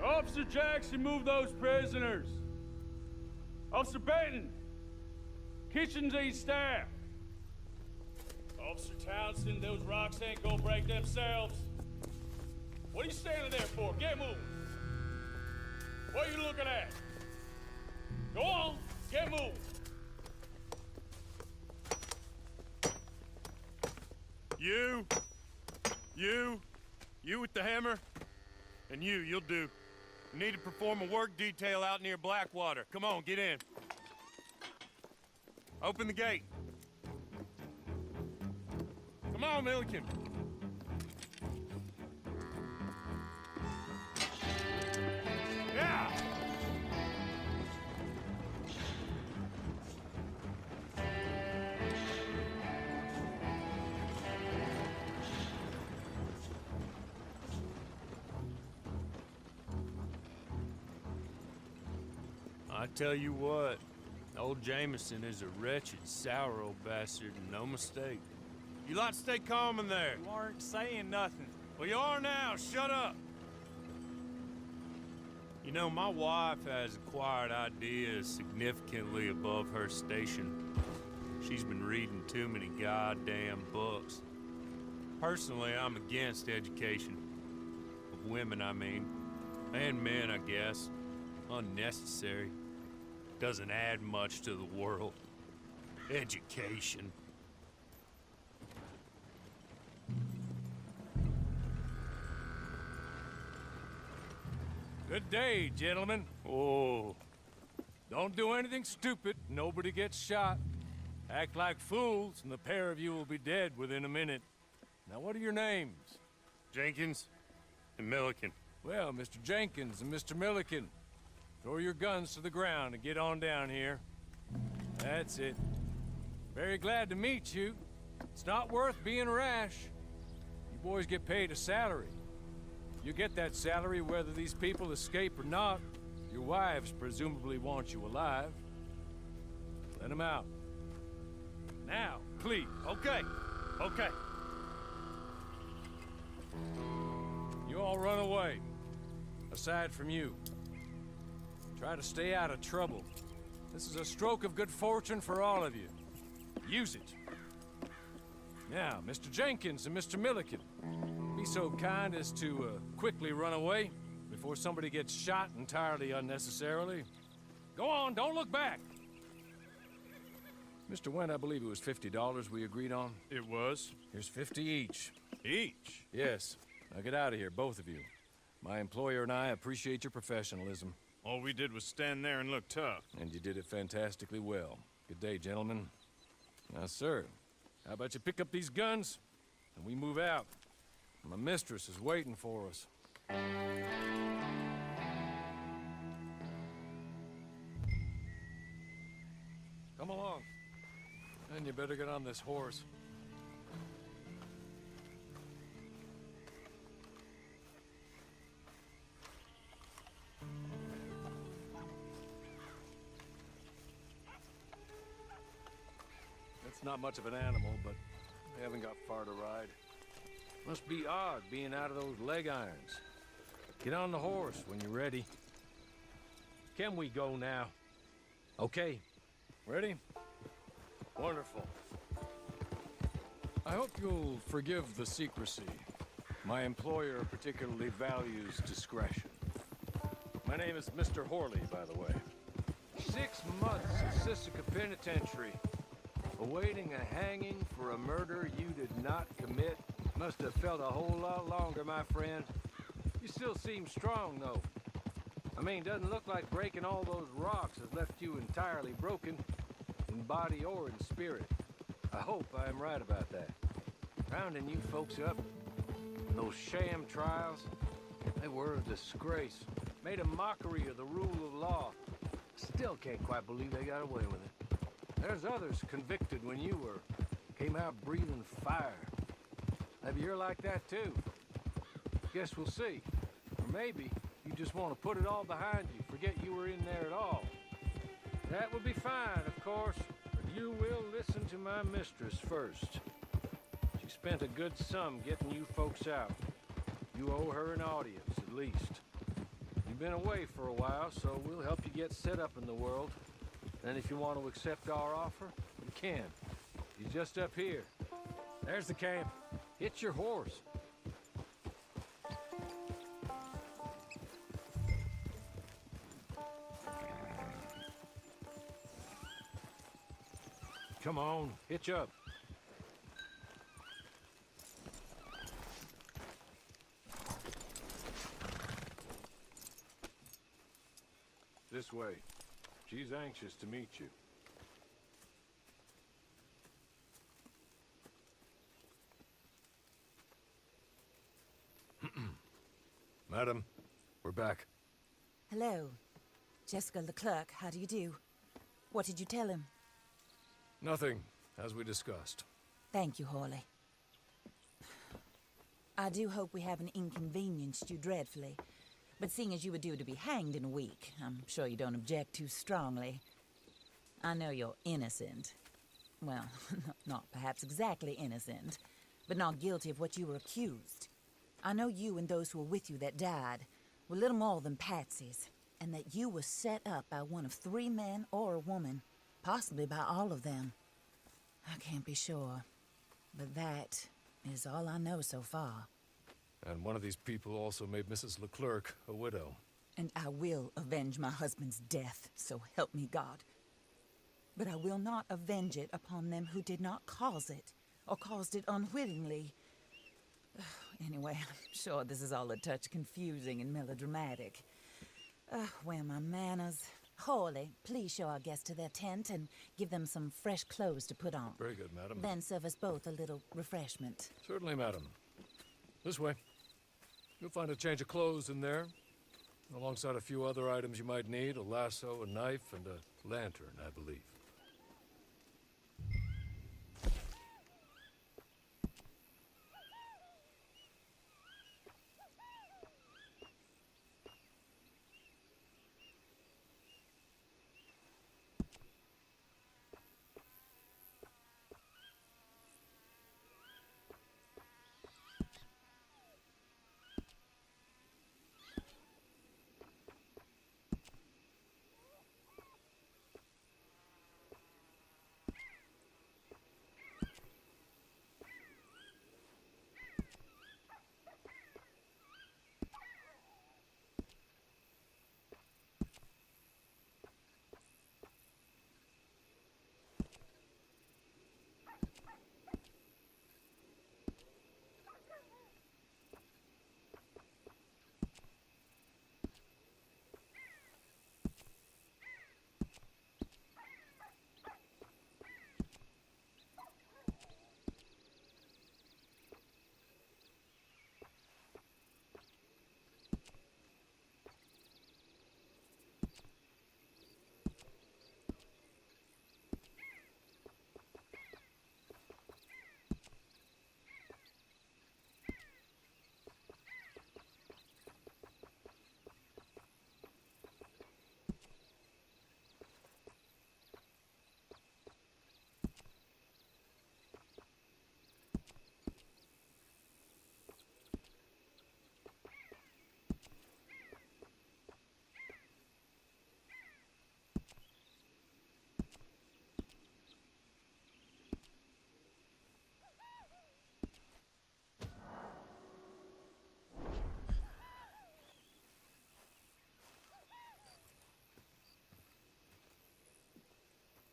Officer Jackson, move those prisoners. Officer Benton, kitchens these staff. Officer Townsend, those rocks ain't gonna break themselves. What are you standing there for? Get moving. What are you looking at? Go on, get moving. You with the hammer, and you'll do. You need to perform a work detail out near Blackwater. Come on, get in. Open the gate. Come on, Milliken. Yeah! I tell you what, old Jameson is a wretched, sour old bastard, and no mistake. You lot stay calm in there. You aren't saying nothing. Well, you are now. Shut up. You know, my wife has acquired ideas significantly above her station. She's been reading too many goddamn books. Personally, I'm against education. Of women, I mean. And men, I guess. Unnecessary. Doesn't add much to the world. Education. Good day, gentlemen. Oh. Don't do anything stupid. Nobody gets shot. Act like fools, and the pair of you will be dead within a minute. Now, what are your names? Jenkins and Milliken. Well, Mr. Jenkins and Mr. Milliken, throw your guns to the ground and get on down here. That's it. Very glad to meet you. It's not worth being rash. You boys get paid a salary. You get that salary whether these people escape or not. Your wives presumably want you alive. Let them out. Now, please. Okay. You all run away. Aside from you. Try to stay out of trouble. This is a stroke of good fortune for all of you. Use it. Now, Mr. Jenkins and Mr. Milliken, be so kind as to quickly run away before somebody gets shot entirely unnecessarily. Go on, don't look back. Mr. Wendt, I believe it was $50 we agreed on. It was. Here's 50 each. Each? Yes. Now get out of here, both of you. My employer and I appreciate your professionalism. All we did was stand there and look tough. And you did it fantastically well. Good day, gentlemen. Now, sir, how about you pick up these guns, and we move out? My mistress is waiting for us. Come along. And you better get on this horse. It's not much of an animal, but we haven't got far to ride. Must be odd being out of those leg irons. Get on the horse when you're ready. Can we go now? Okay. Ready? Wonderful. I hope you'll forgive the secrecy. My employer particularly values discretion. My name is Mr. Horley, by the way. 6 months at Sisika Penitentiary. Awaiting a hanging for a murder you did not commit. Must have felt a whole lot longer, my friend. You still seem strong, though. I mean, doesn't look like breaking all those rocks has left you entirely broken, in body or in spirit. I hope I'm right about that. Rounding you folks up, and those sham trials, they were a disgrace. Made a mockery of the rule of law. Still can't quite believe they got away with it. There's others convicted when you were. Came out breathing fire. Maybe you're like that too. Guess we'll see. Or maybe you just want to put it all behind you, forget you were in there at all. That would be fine, of course, but you will listen to my mistress first. She spent a good sum getting you folks out. You owe her an audience, at least. been away for a while, so we'll help you get set up in the world. And if you want to accept our offer, you can. He's just up here. There's the camp. Hitch your horse. Come on, hitch up. This way. She's anxious to meet you. Madam, we're back. Hello. Jessica Leclerc, how do you do? What did you tell him? Nothing, as we discussed. Thank you, Hawley. I do hope we haven't inconvenienced you dreadfully. But seeing as you were due to be hanged in a week, I'm sure you don't object too strongly. I know you're innocent. Well, not perhaps exactly innocent, but not guilty of what you were accused. I know you and those who were with you that died were little more than patsies, and that you were set up by one of 3 men or a woman, possibly by all of them. I can't be sure, but that is all I know so far. And one of these people also made Mrs. Leclerc a widow. And I will avenge my husband's death, so help me God. But I will not avenge it upon them who did not cause it, or caused it unwittingly. Anyway, I'm sure this is all a touch confusing and melodramatic. Where are my manners? Hawley, please show our guests to their tent and give them some fresh clothes to put on. Very good, madam. Then serve us both a little refreshment. Certainly, madam. This way. You'll find a change of clothes in there, alongside a few other items you might need, a lasso, a knife, and a lantern, I believe.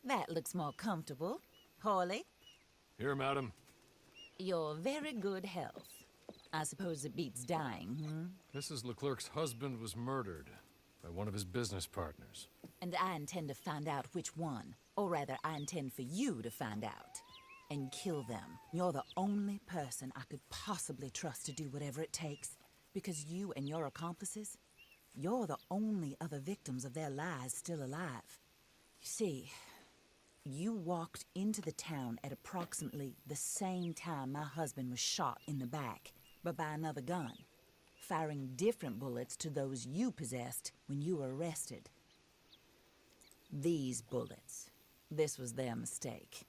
That looks more comfortable. Hawley, Here, madam. you're very good health. I suppose it beats dying, Mrs. Leclerc's husband was murdered by one of his business partners. And I intend to find out which one. Or rather, I intend for you to find out. And kill them. You're the only person I could possibly trust to do whatever it takes. Because you and your accomplices, you're the only other victims of their lies still alive. You see, you walked into the town at approximately the same time my husband was shot in the back, but by another gun, firing different bullets to those you possessed when you were arrested. These bullets, this was their mistake.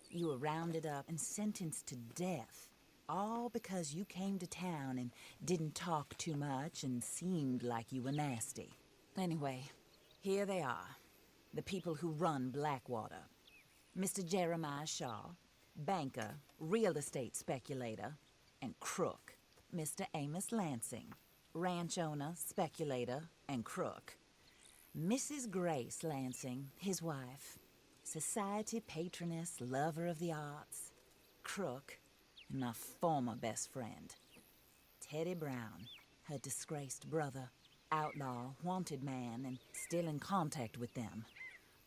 You were rounded up and sentenced to death All because you came to town and didn't talk too much and seemed like you were nasty. Anyway, here they are. The people who run Blackwater. Mr. Jeremiah Shaw, banker, real estate speculator, and crook. Mr. Amos Lansing, ranch owner, speculator, and crook. Mrs. Grace Lansing, his wife, society patroness, lover of the arts, crook, and my former best friend. Teddy Brown, her disgraced brother, outlaw, wanted man, and still in contact with them.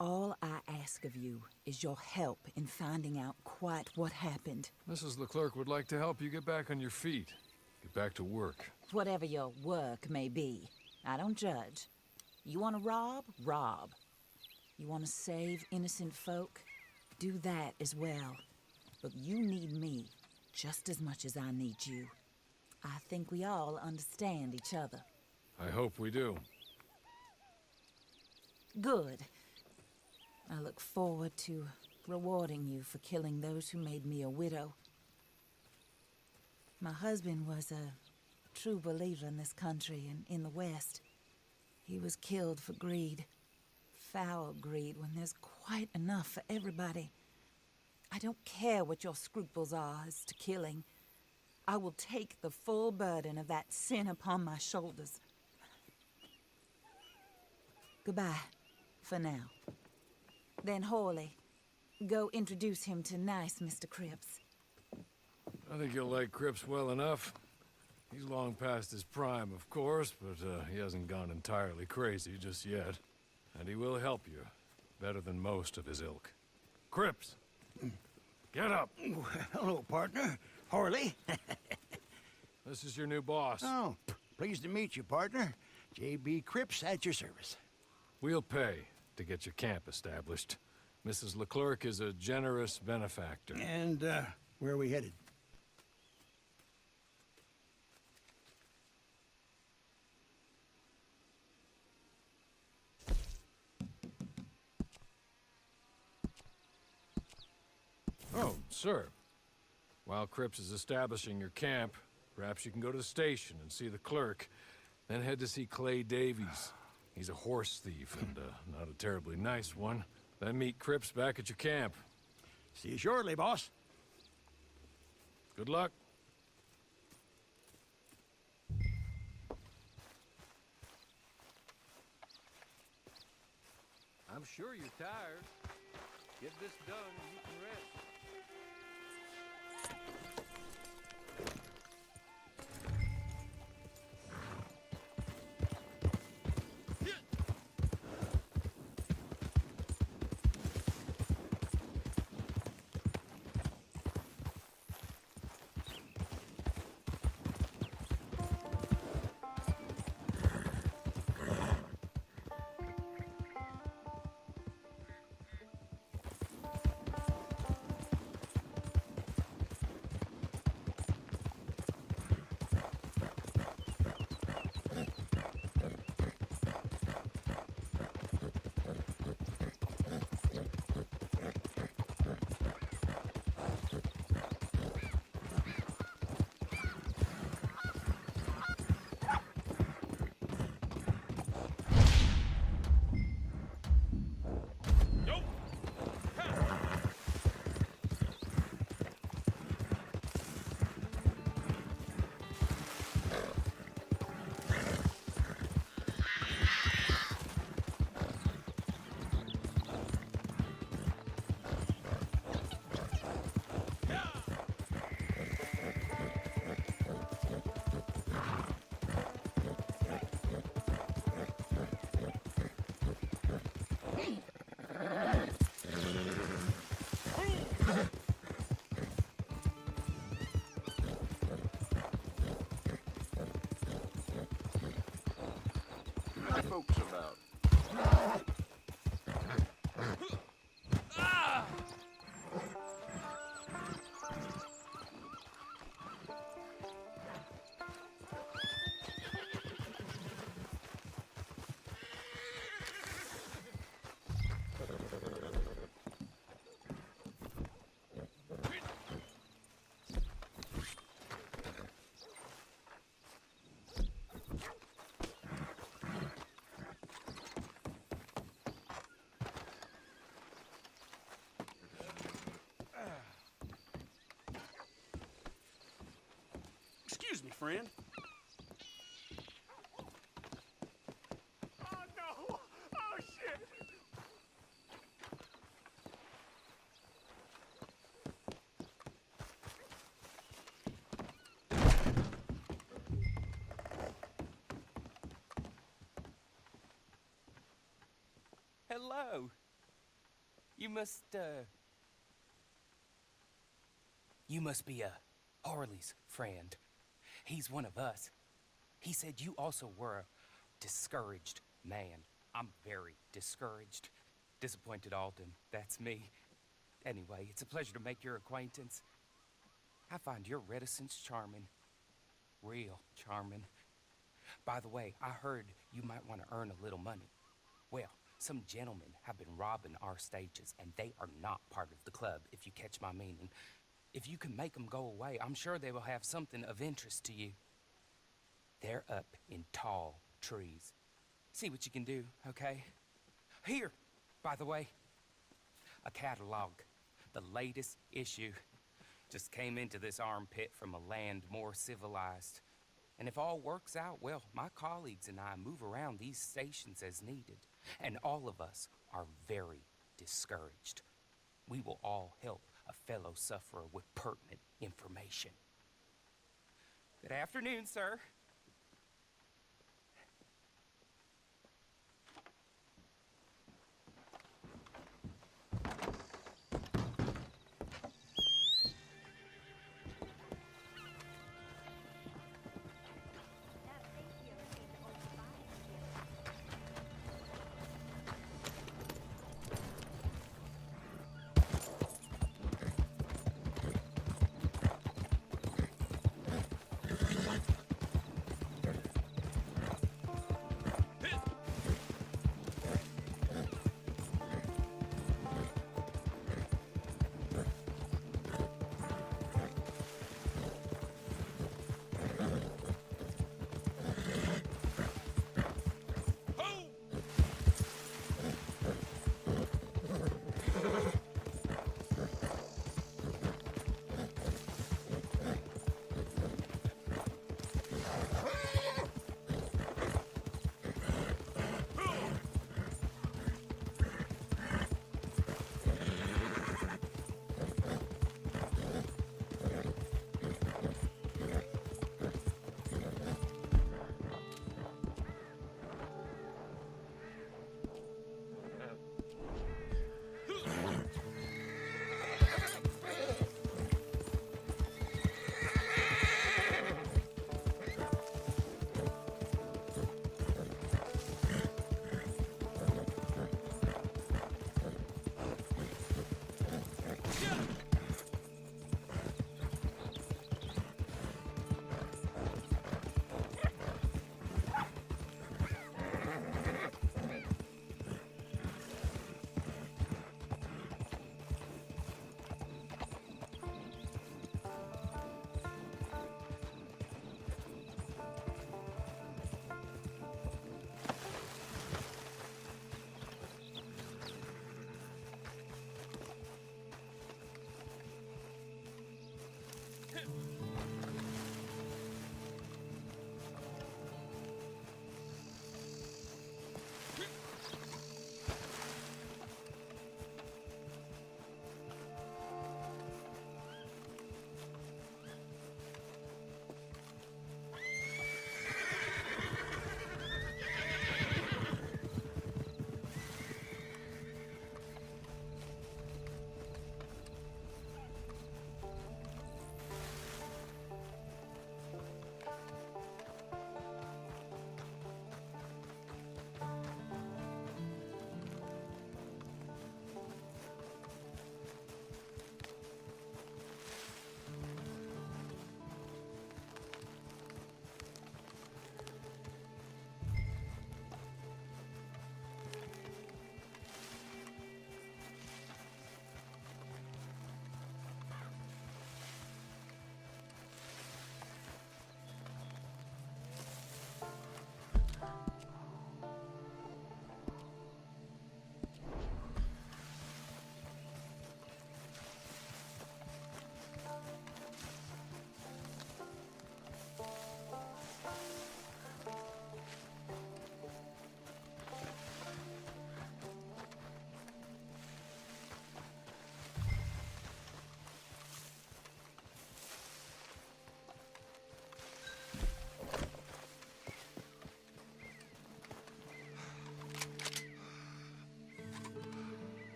All I ask of you is your help in finding out quite what happened. Mrs. Leclerc would like to help you get back on your feet. Get back to work. Whatever your work may be, I don't judge. You want to rob? Rob. You want to save innocent folk? Do that as well. But you need me just as much as I need you. I think we all understand each other. I hope we do. Good. I look forward to rewarding you for killing those who made me a widow. My husband was a true believer in this country and in the West. He was killed for greed. Foul greed when there's quite enough for everybody. I don't care what your scruples are as to killing. I will take the full burden of that sin upon my shoulders. Goodbye, for now. Then Hawley, go introduce him to nice Mr. Cripps. I think you'll like Cripps well enough. He's long past his prime, of course, but he hasn't gone entirely crazy just yet. And he will help you, better than most of his ilk. Cripps! Get up! Hello, partner. Harley. This is your new boss. Oh, pleased to meet you, partner. J.B. Cripps at your service. We'll pay to get your camp established. Mrs. Leclerc is a generous benefactor. And, where are we headed? Oh, sir. While Cripps is establishing your camp, perhaps you can go to the station and see the clerk, then head to see Clay Davies. He's a horse thief and not a terribly nice one. Then meet Cripps back at your camp. See you shortly, boss. Good luck. I'm sure you're tired. Get this done and you can rest. friend. Oh, no! Oh, shit! Hello. You must be Harley's friend. He's one of us. He said you also were a discouraged man. I'm very discouraged. Disappointed Alden, that's me. Anyway, it's a pleasure to make your acquaintance. I find your reticence charming. Real charming. By the way, I heard you might want to earn a little money. Well, some gentlemen have been robbing our stages, and they are not part of the club, if you catch my meaning. If you can make them go away, I'm sure they will have something of interest to you. They're up in tall trees. See what you can do, okay? Here, by the way, a catalog. The latest issue. Just came into this armpit from a land more civilized. And if all works out, well, my colleagues and I move around these stations as needed. And all of us are very discouraged. We will all help a fellow sufferer with pertinent information. Good afternoon, sir.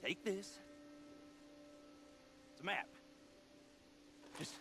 take this. It's a map. Just...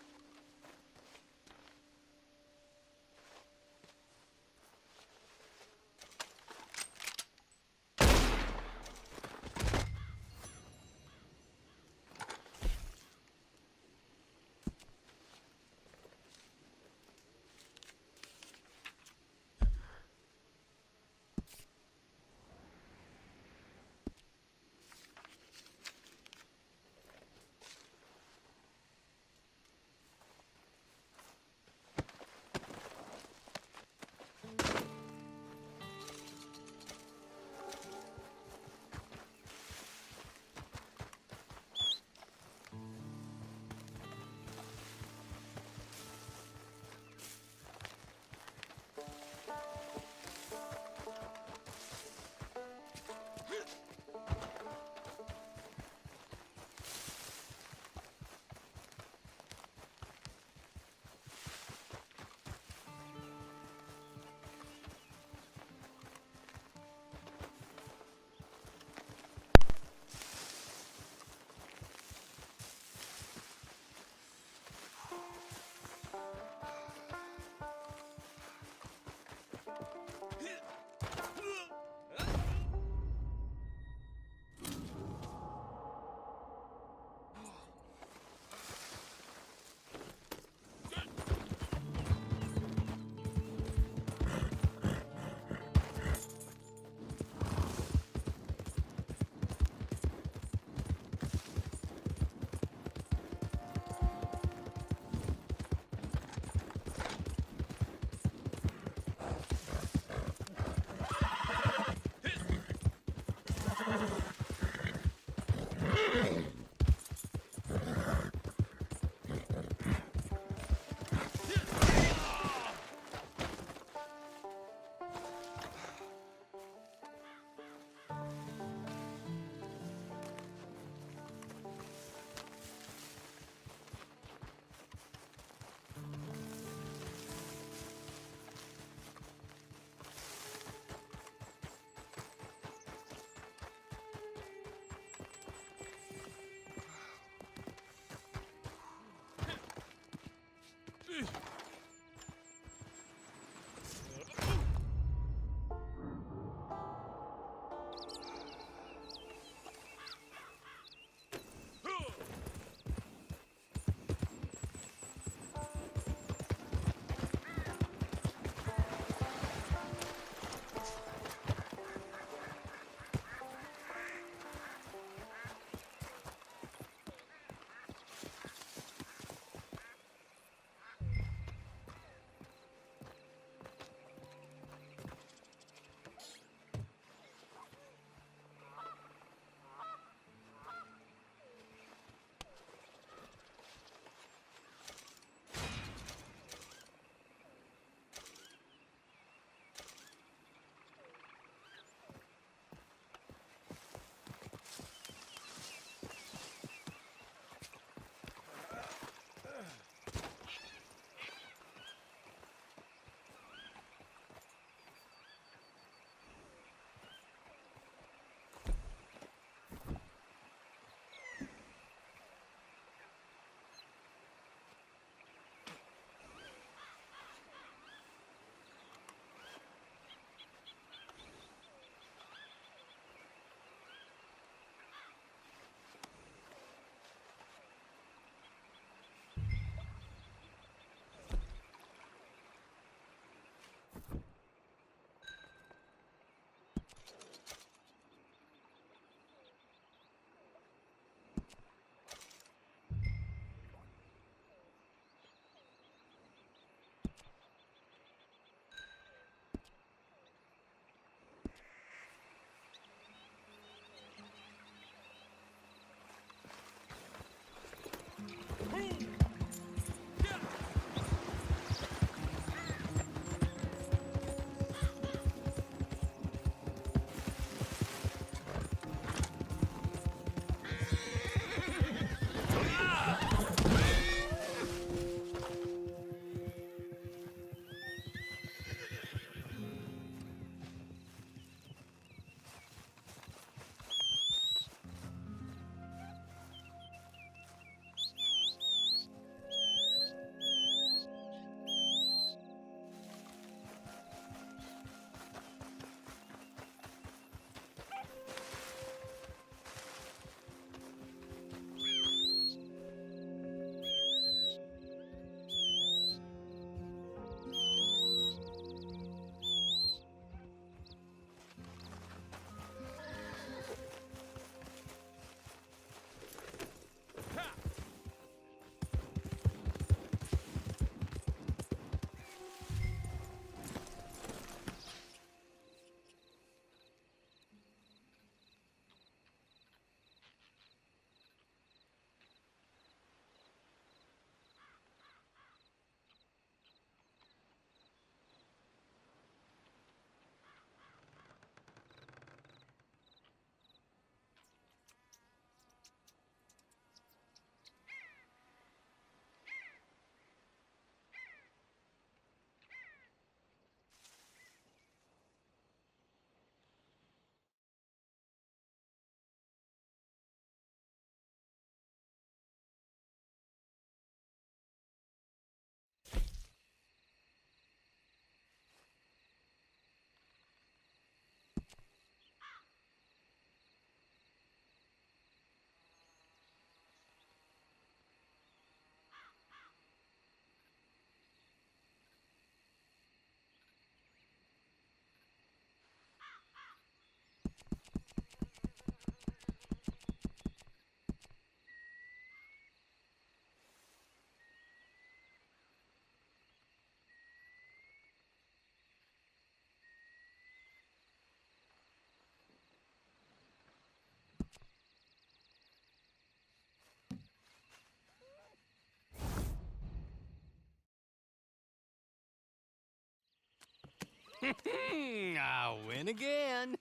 I win again.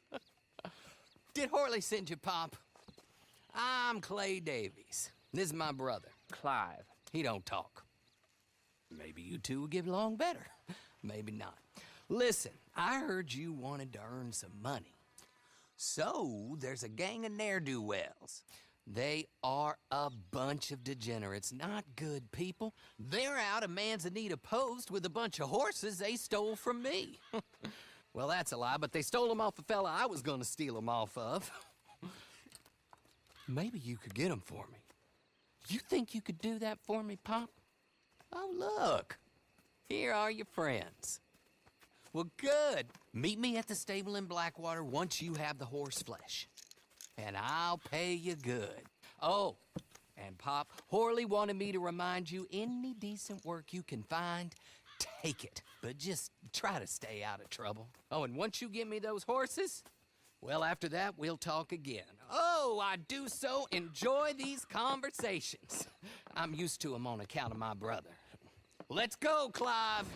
Did Horley send you, Pop? I'm Clay Davies. This is my brother, Clive. He don't talk. Maybe you two will get along better. Maybe not. Listen, I heard you wanted to earn some money. So, there's a gang of ne'er-do-wells. They are a bunch of degenerates, not good people. They're out of Manzanita Post with a bunch of horses they stole from me. Well, that's a lie, but they stole them off a fella I was gonna steal them off of. Maybe you could get them for me. You think you could do that for me, Pop? Oh, look. Here are your friends. Well, good. Meet me at the stable in Blackwater once you have the horse flesh. And I'll pay you good. Oh, and Pop, Horley wanted me to remind you, any decent work you can find, take it. But just try to stay out of trouble. Oh, and once you give me those horses, well, after that, we'll talk again. Oh, I do so enjoy these conversations. I'm used to them on account of my brother. Let's go, Clive.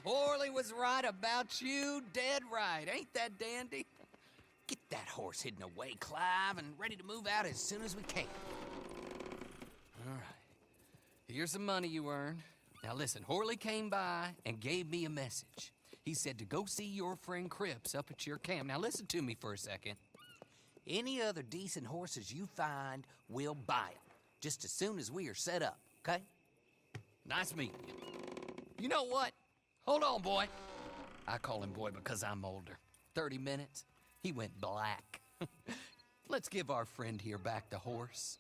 Horley was right about you, dead right. Ain't that dandy? Get that horse hidden away, Clive, and ready to move out as soon as we can. All right. Here's the money you earned. Now listen, Horley came by and gave me a message. He said to go see your friend Cripps up at your camp. Now listen to me for a second. Any other decent horses you find, we'll buy them. Just as soon as we are set up, okay? Nice meeting you. You know what? Hold on, boy. I call him boy because I'm older. 30 minutes, he went black. Let's give our friend here back the horse.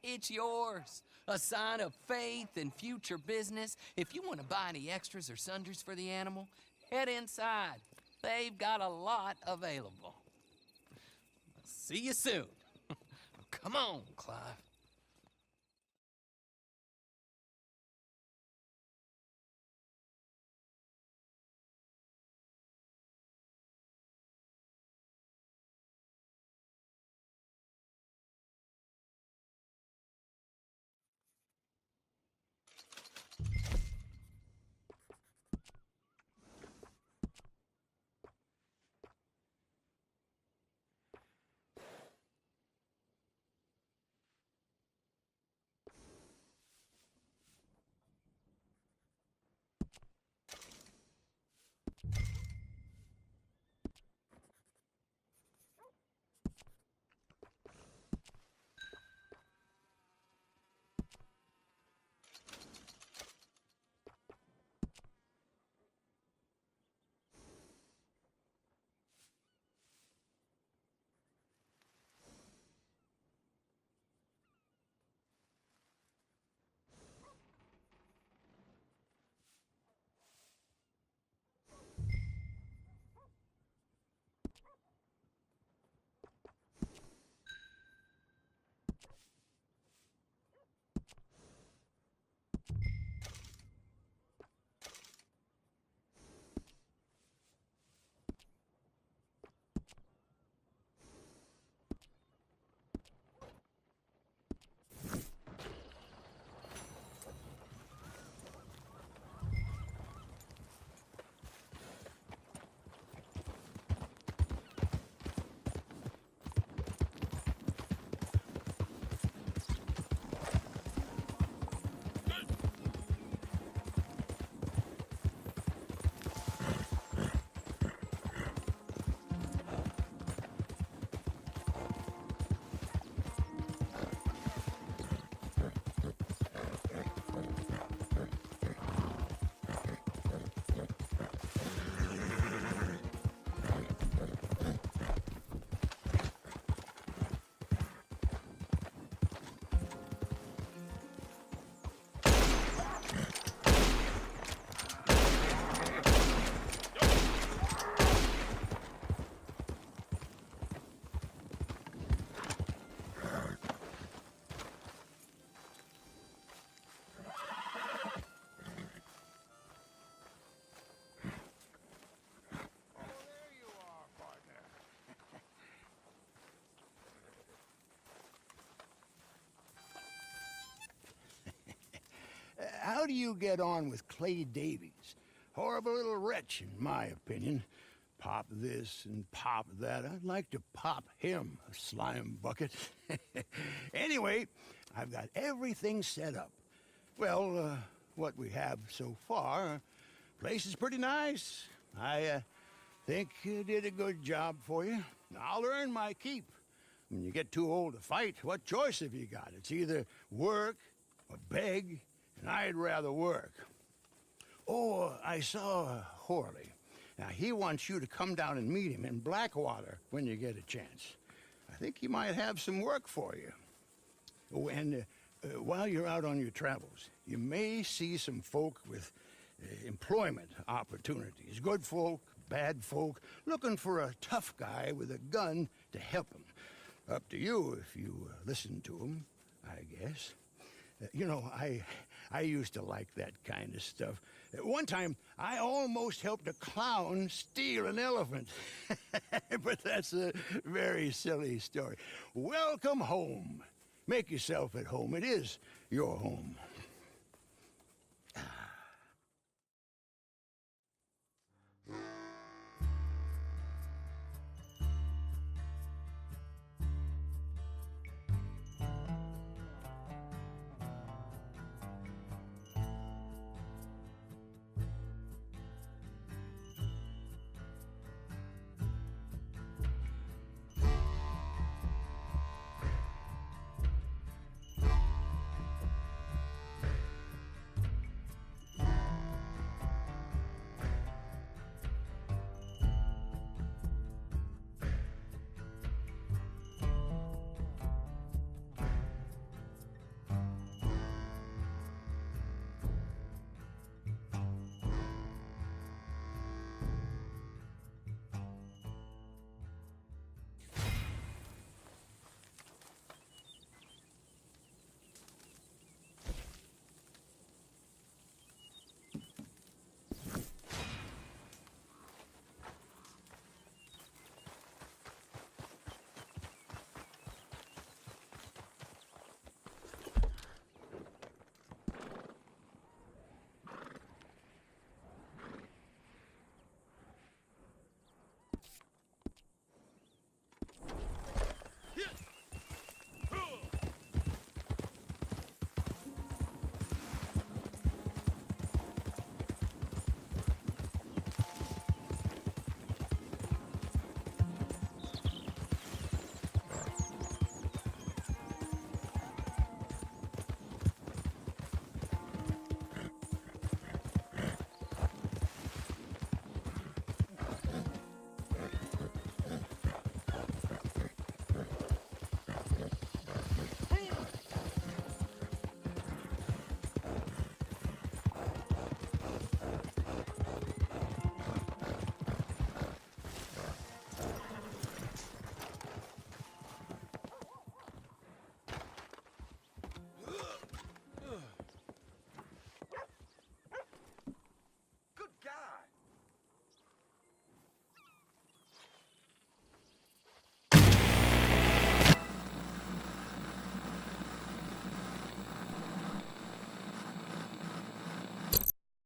It's yours. A sign of faith and future business. If you want to buy any extras or sundries for the animal, head inside. They've got a lot available. See you soon. Come on, Clive. How do you get on with Clay Davies? Horrible little wretch, in my opinion. Pop this and pop that. I'd like to pop him, a slime bucket. Anyway, I've got everything set up. Well, what we have so far, place is pretty nice. I think you did a good job for you. I'll earn my keep. When you get too old to fight, what choice have you got? It's either work or beg, and I'd rather work. Oh, I saw Horley. Now, he wants you to come down and meet him in Blackwater when you get a chance. I think he might have some work for you. Oh, and while you're out on your travels, you may see some folk with employment opportunities. Good folk, bad folk, looking for a tough guy with a gun to help them. Up to you if you listen to them, I guess. You know, I used to like that kind of stuff. One time, I almost helped a clown steal an elephant. But that's a very silly story. Welcome home. Make yourself at home. It is your home.